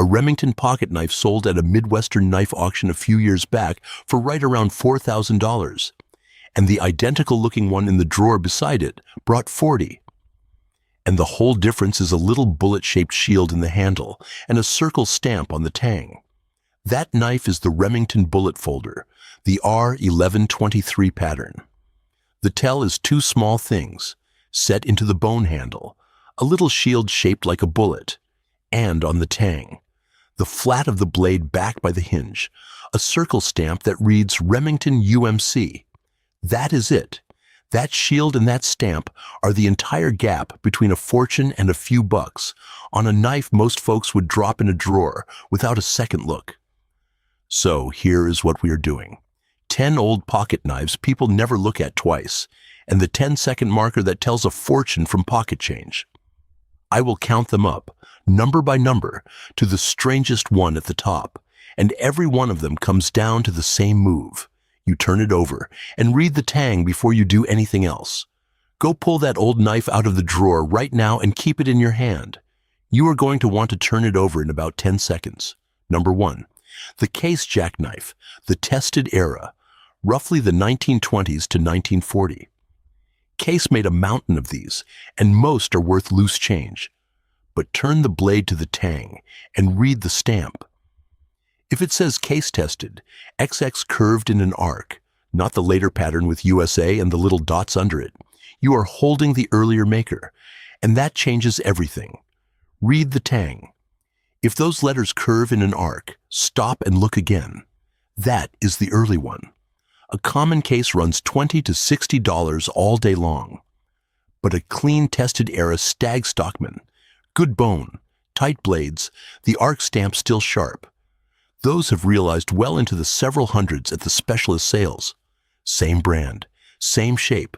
A Remington pocket knife sold at a Midwestern knife auction a few years back for right around $4,000. And the identical-looking one in the drawer beside it brought $40. And the whole difference is a little bullet-shaped shield in the handle and a circle stamp on the tang. That knife is the Remington bullet folder, the R1123 pattern. The tell is two small things, set into the bone handle, a little shield shaped like a bullet, and on the tang, the flat of the blade back by the hinge, a circle stamp that reads Remington UMC. That is it. That shield and that stamp are the entire gap between a fortune and a few bucks on a knife most folks would drop in a drawer without a second look. So here is what we are doing. 10 old pocket knives people never look at twice, and the 10-second marker that tells a fortune from pocket change. I will count them up, number by number, to the strangest one at the top, and every one of them comes down to the same move. You turn it over and read the tang before you do anything else. Go pull that old knife out of the drawer right now and keep it in your hand. You are going to want to turn it over in about 10 seconds. Number 1. The case jackknife, the tested era, roughly the 1920s to 1940. Case made a mountain of these, and most are worth loose change. But turn the blade to the tang and read the stamp. If it says case tested, XX curved in an arc, not the later pattern with USA and the little dots under it, you are holding the earlier maker, and that changes everything. Read the tang. If those letters curve in an arc, stop and look again. That is the early one. A common case runs $20 to $60 all day long. But a clean tested era Stag Stockman, good bone, tight blades, the arc stamp still sharp. Those have realized well into the several hundreds at the specialist sales. Same brand, same shape.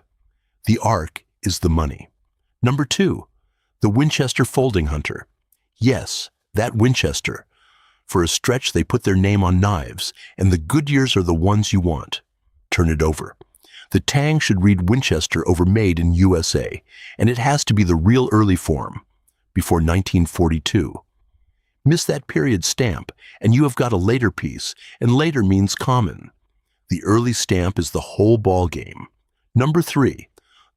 The arc is the money. Number 2, the Winchester Folding Hunter. Yes, that Winchester. For a stretch they put their name on knives, and the good years are the ones you want. Turn it over. The tang should read Winchester over made in USA, and it has to be the real early form, before 1942. Miss that period stamp, and you have got a later piece, and later means common. The early stamp is the whole ball game. Number 3,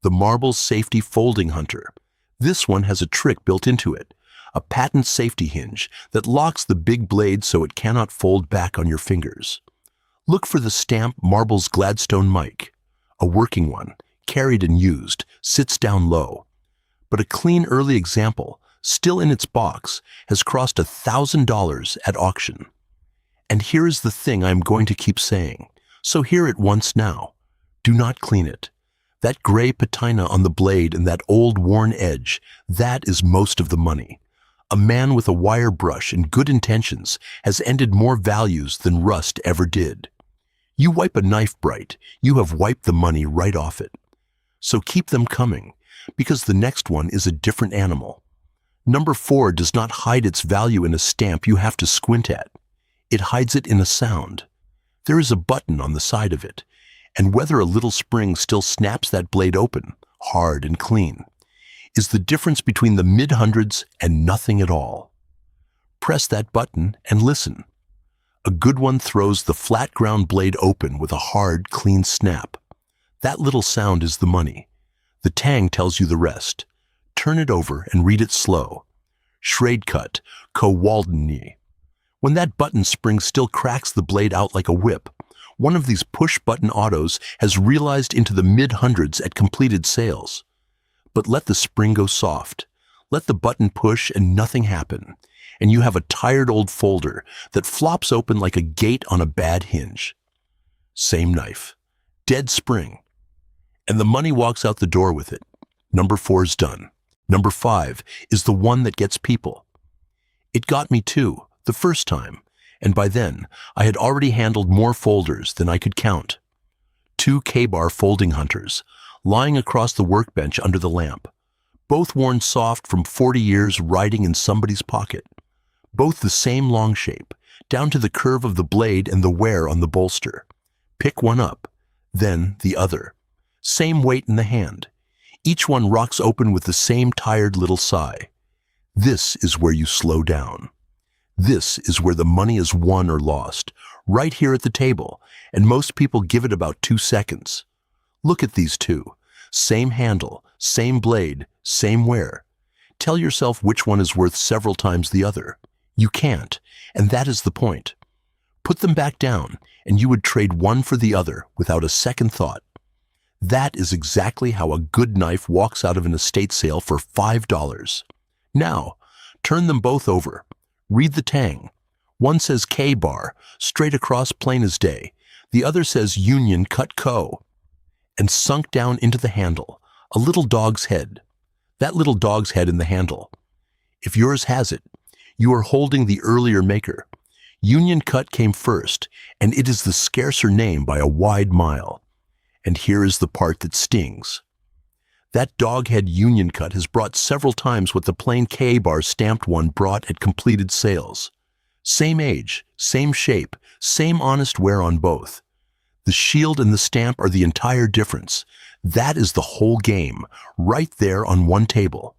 the Marble Safety Folding Hunter. This one has a trick built into it, a patent safety hinge that locks the big blade so it cannot fold back on your fingers. Look for the stamp Marble's Gladstone Mike. A working one, carried and used, sits down low. But a clean early example, still in its box, has crossed $1,000 at auction. And here is the thing I am going to keep saying, so hear it once now. Do not clean it. That gray patina on the blade and that old worn edge, that is most of the money. A man with a wire brush and good intentions has ended more values than rust ever did. You wipe a knife bright, you have wiped the money right off it. So keep them coming, because the next one is a different animal. Number 4 does not hide its value in a stamp you have to squint at. It hides it in a sound. There is a button on the side of it, and whether a little spring still snaps that blade open, hard and clean, is the difference between the mid-hundreds and nothing at all. Press that button and listen. A good one throws the flat ground blade open with a hard, clean snap. That little sound is the money. The tang tells you the rest. Turn it over and read it slow. Schrade cut, co-Walden. When that button spring still cracks the blade out like a whip, one of these push-button autos has realized into the mid-hundreds at completed sales. But let the spring go soft. Let the button push and nothing happen, and you have a tired old folder that flops open like a gate on a bad hinge. Same knife. Dead spring. And the money walks out the door with it. Number 4's done. Number 5 is the one that gets people. It got me too, the first time, and by then I had already handled more folders than I could count. 2 K-bar folding hunters, lying across the workbench under the lamp, both worn soft from 40 years riding in somebody's pocket. Both the same long shape, down to the curve of the blade and the wear on the bolster. Pick one up, then the other. Same weight in the hand. Each one rocks open with the same tired little sigh. This is where you slow down. This is where the money is won or lost, right here at the table, and most people give it about 2 seconds. Look at these two. Same handle, same blade, same wear. Tell yourself which one is worth several times the other. You can't, and that is the point. Put them back down, and you would trade one for the other without a second thought. That is exactly how a good knife walks out of an estate sale for $5. Now, turn them both over. Read the tang. One says K-bar, straight across plain as day. The other says Union Cut Co. And sunk down into the handle, a little dog's head. That little dog's head in the handle. If yours has it, you are holding the earlier maker. Union Cut came first, and it is the scarcer name by a wide mile. And here is the part that stings. That dog-head Union Cut has brought several times what the plain K-bar stamped one brought at completed sales. Same age, same shape, same honest wear on both. The shield and the stamp are the entire difference. That is the whole game, right there on one table.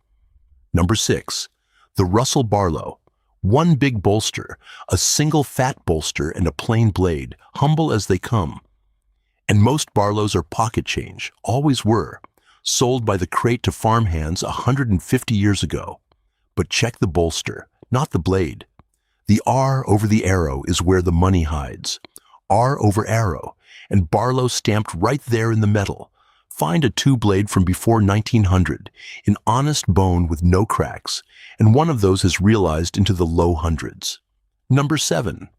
Number 6, the Russell Barlow. One big bolster, a single fat bolster and a plain blade, humble as they come. And most Barlows are pocket change, always were, sold by the crate to farmhands 150 years ago. But check the bolster, not the blade. The R over the arrow is where the money hides. R over arrow, and Barlow stamped right there in the metal. Find a 2-blade from before 1900, in honest bone with no cracks, and one of those has realized into the low hundreds. Number 7,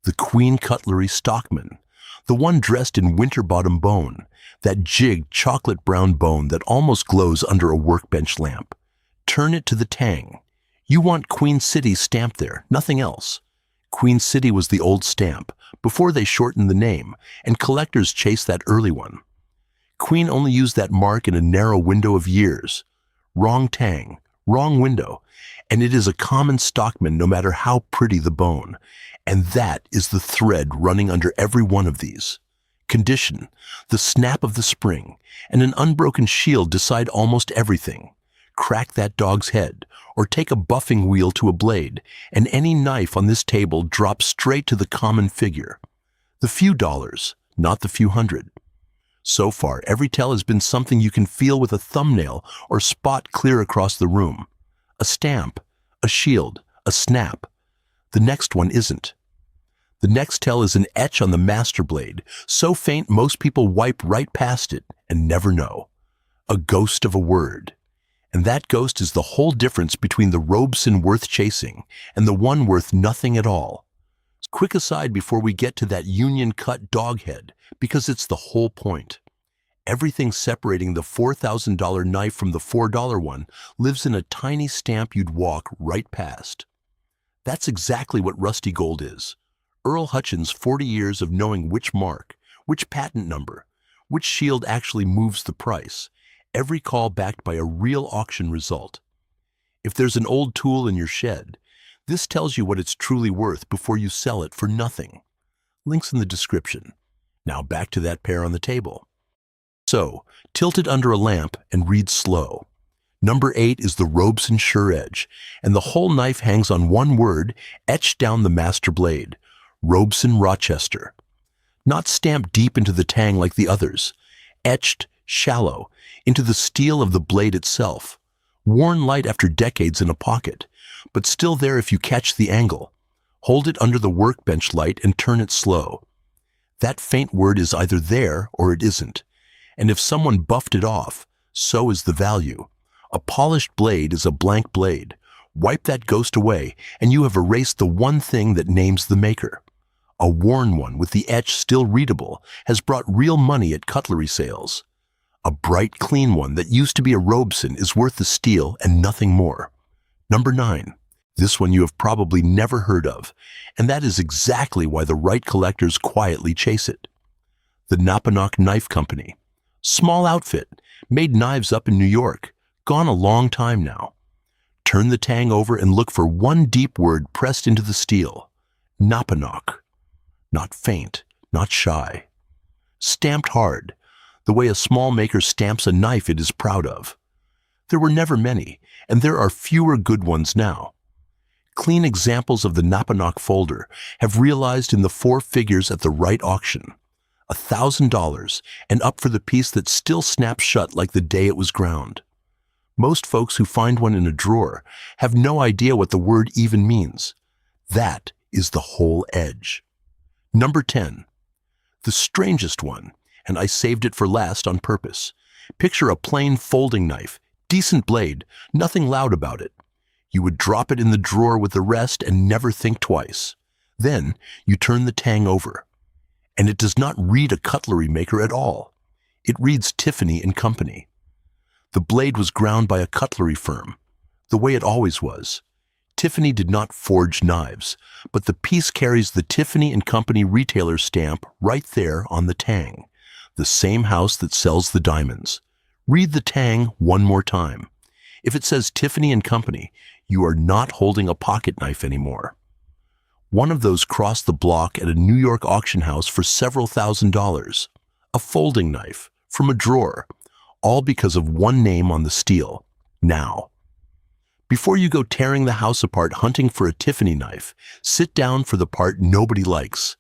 the Queen Cutlery Stockman. The one dressed in winter-bottom bone, that jigged chocolate-brown bone that almost glows under a workbench lamp. Turn it to the tang. You want Queen City stamped there, nothing else. Queen City was the old stamp, before they shortened the name, and collectors chased that early one. Queen only used that mark in a narrow window of years. Wrong tang, wrong window, and it is a common stockman no matter how pretty the bone. And that is the thread running under every one of these. Condition, the snap of the spring, and an unbroken shield decide almost everything. Crack that dog's head, or take a buffing wheel to a blade, and any knife on this table drops straight to the common figure. The few dollars, not the few hundred. So far, every tell has been something you can feel with a thumbnail or spot clear across the room. A stamp, a shield, a snap. The next one isn't. The next tell is an etch on the master blade, so faint most people wipe right past it and never know. A ghost of a word. And that ghost is the whole difference between the Robeson worth chasing and the one worth nothing at all. Quick aside before we get to that Union Cut dog head, because it's the whole point. Everything separating the $4,000 knife from the $4 one lives in a tiny stamp you'd walk right past. That's exactly what rusty gold is. Earl Hutchins' 40 years of knowing which mark, which patent number, which shield actually moves the price, every call backed by a real auction result. If there's an old tool in your shed, this tells you what it's truly worth before you sell it for nothing. Links in the description. Now back to that pair on the table. So, tilt it under a lamp and read slow. Number 8 is the Robeson Sure Edge, and the whole knife hangs on one word etched down the master blade, Robeson Rochester. Not stamped deep into the tang like the others, etched, shallow, into the steel of the blade itself, worn light after decades in a pocket, but still there if you catch the angle. Hold it under the workbench light and turn it slow. That faint word is either there or it isn't, and if someone buffed it off, so is the value. A polished blade is a blank blade. Wipe that ghost away, and you have erased the one thing that names the maker. A worn one with the etch still readable has brought real money at cutlery sales. A bright, clean one that used to be a Robeson is worth the steel and nothing more. Number 9. This one you have probably never heard of, and that is exactly why the right collectors quietly chase it. The Napanock Knife Company. Small outfit, made knives up in New York. Gone a long time now. Turn the tang over and look for one deep word pressed into the steel. Napanock. Not faint, not shy. Stamped hard, the way a small maker stamps a knife it is proud of. There were never many, and there are fewer good ones now. Clean examples of the Napanak folder have realized in the four figures at the right auction. $1,000 and up for the piece that still snaps shut like the day it was ground. Most folks who find one in a drawer have no idea what the word even means. That is the whole edge. Number 10. The strangest one, and I saved it for last on purpose. Picture a plain folding knife, decent blade, nothing loud about it. You would drop it in the drawer with the rest and never think twice. Then you turn the tang over. And it does not read a cutlery maker at all. It reads Tiffany & Company. The blade was ground by a cutlery firm, the way it always was. Tiffany did not forge knives, but the piece carries the Tiffany & Company retailer stamp right there on the tang, the same house that sells the diamonds. Read the tang one more time. If it says Tiffany & Company, you are not holding a pocket knife anymore. One of those crossed the block at a New York auction house for several $1,000s. A folding knife from a drawer, all because of one name on the steel, Now. Before you go tearing the house apart hunting for a Tiffany knife, sit down for the part nobody likes.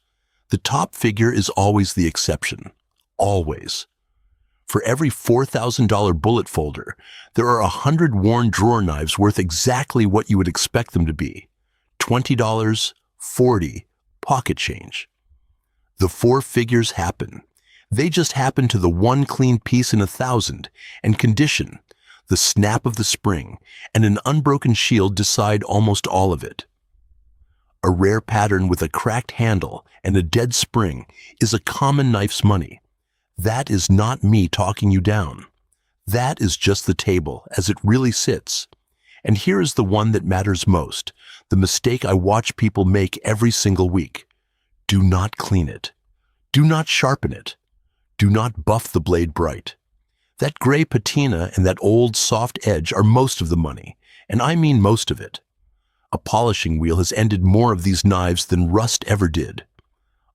The top figure is always the exception. Always. For every $4,000 bullet folder, there are 100 worn drawer knives worth exactly what you would expect them to be. $20, $40, pocket change. The four figures happen. They just happen to the one clean piece in 1,000, and condition, the snap of the spring, and an unbroken shield decide almost all of it. A rare pattern with a cracked handle and a dead spring is a common knife's money. That is not me talking you down. That is just the table as it really sits. And here is the one that matters most, the mistake I watch people make every single week. Do not clean it. Do not sharpen it. Do not buff the blade bright. That gray patina and that old soft edge are most of the money, and I mean most of it. A polishing wheel has ended more of these knives than rust ever did.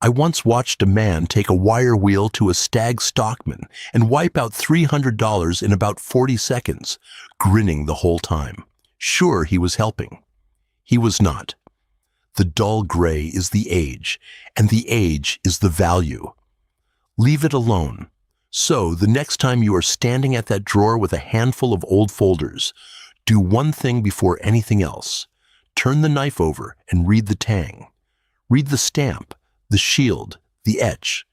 I once watched a man take a wire wheel to a stag stockman and wipe out $300 in about 40 seconds, grinning the whole time. Sure, he was helping. He was not. The dull gray is the age, and the age is the value. Leave it alone. So, the next time you are standing at that drawer with a handful of old folders, do one thing before anything else. Turn the knife over and read the tang. Read the stamp, the shield, the etch.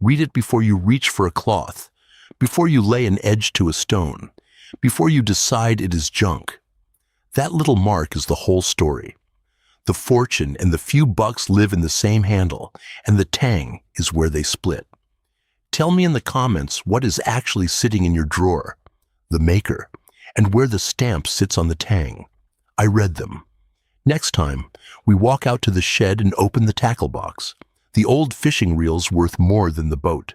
Read it before you reach for a cloth, before you lay an edge to a stone, before you decide it is junk. That little mark is the whole story. The fortune and the few bucks live in the same handle, and the tang is where they split. Tell me in the comments what is actually sitting in your drawer, the maker, and where the stamp sits on the tang. I read them. Next time, we walk out to the shed and open the tackle box. The old fishing reel's worth more than the boat.